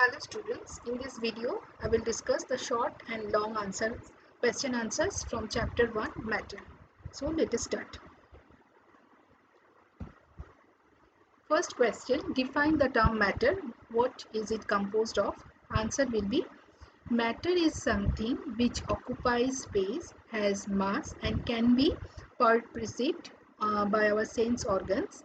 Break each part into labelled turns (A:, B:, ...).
A: Hello students, in this video I will discuss the short and long question answers from chapter 1 matter. So let us start. First question, define the term matter. What is it composed of? Answer will be matter is something which occupies space, has mass and can be perceived by our sense organs.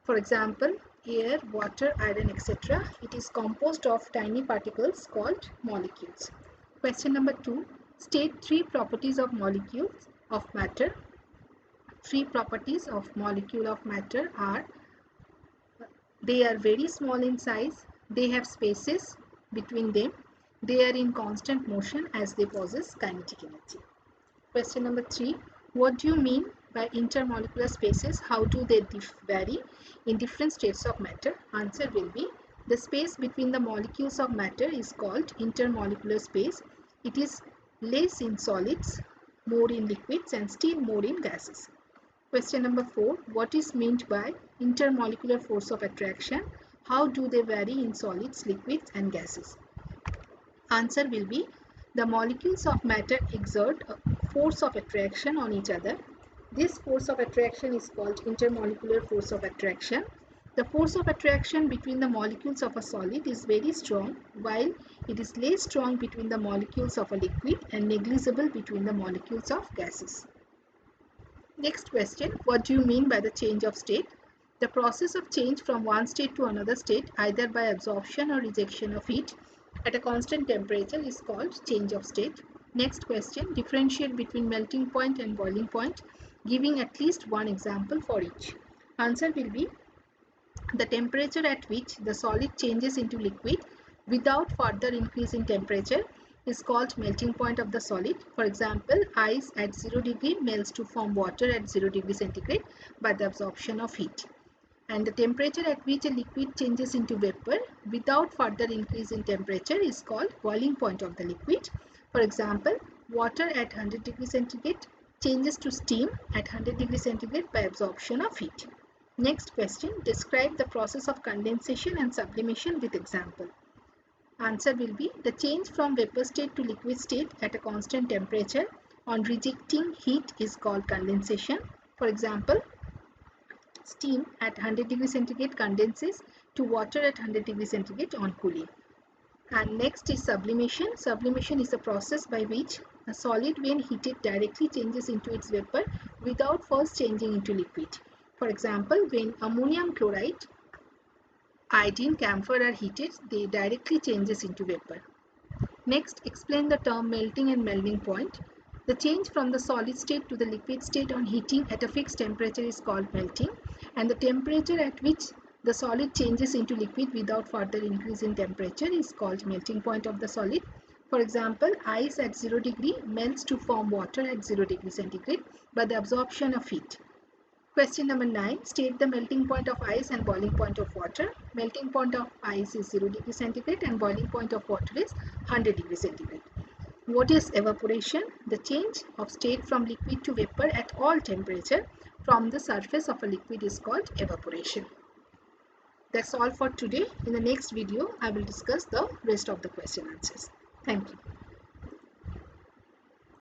A: For example, air, water, iron, etc. It is composed of tiny particles called molecules. Question number 2. State three properties of molecules of matter. Three properties of molecule of matter are: they are very small in size, they have spaces between them, they are in constant motion as they possess kinetic energy. Question number 3. What do you mean by intermolecular spaces? How do they vary in different states of matter? Answer will be the space between the molecules of matter is called intermolecular space. It is less in solids, more in liquids and still more in gases. Question number 4. What is meant by intermolecular force of attraction? How do they vary in solids, liquids and gases? Answer will be the molecules of matter exert a force of attraction on each other. This force of attraction is called intermolecular force of attraction. The force of attraction between the molecules of a solid is very strong, while it is less strong between the molecules of a liquid and negligible between the molecules of gases. Next question, what do you mean by the change of state? The process of change from one state to another state, either by absorption or rejection of heat at a constant temperature, is called change of state. Next question, differentiate between melting point and boiling point, giving at least one example for each. Answer will be the temperature at which the solid changes into liquid without further increase in temperature is called melting point of the solid. For example, ice at 0 degree melts to form water at 0 degree centigrade by the absorption of heat. And the temperature at which a liquid changes into vapor without further increase in temperature is called boiling point of the liquid. For example, water at 100 degree centigrade changes to steam at 100 degree centigrade by absorption of heat. Next question, describe the process of condensation and sublimation with example. Answer will be the change from vapor state to liquid state at a constant temperature on rejecting heat is called condensation. For example, steam at 100 degree centigrade condenses to water at 100 degree centigrade on cooling. And next is sublimation. Sublimation is a process by which a solid when heated directly changes into its vapor without first changing into liquid. For example, when ammonium chloride, iodine, camphor are heated, they directly changes into vapor. Next, explain the term melting and melting point. The change from the solid state to the liquid state on heating at a fixed temperature is called melting, and the temperature at which the solid changes into liquid without further increase in temperature is called melting point of the solid. For example, ice at 0 degree melts to form water at 0 degree centigrade by the absorption of heat. Question number 9. State the melting point of ice and boiling point of water. Melting point of ice is 0 degree centigrade and boiling point of water is 100 degree centigrade. What is evaporation? The change of state from liquid to vapor at all temperature from the surface of a liquid is called evaporation. That's all for today. In the next video, I will discuss the rest of the question answers. Thank you.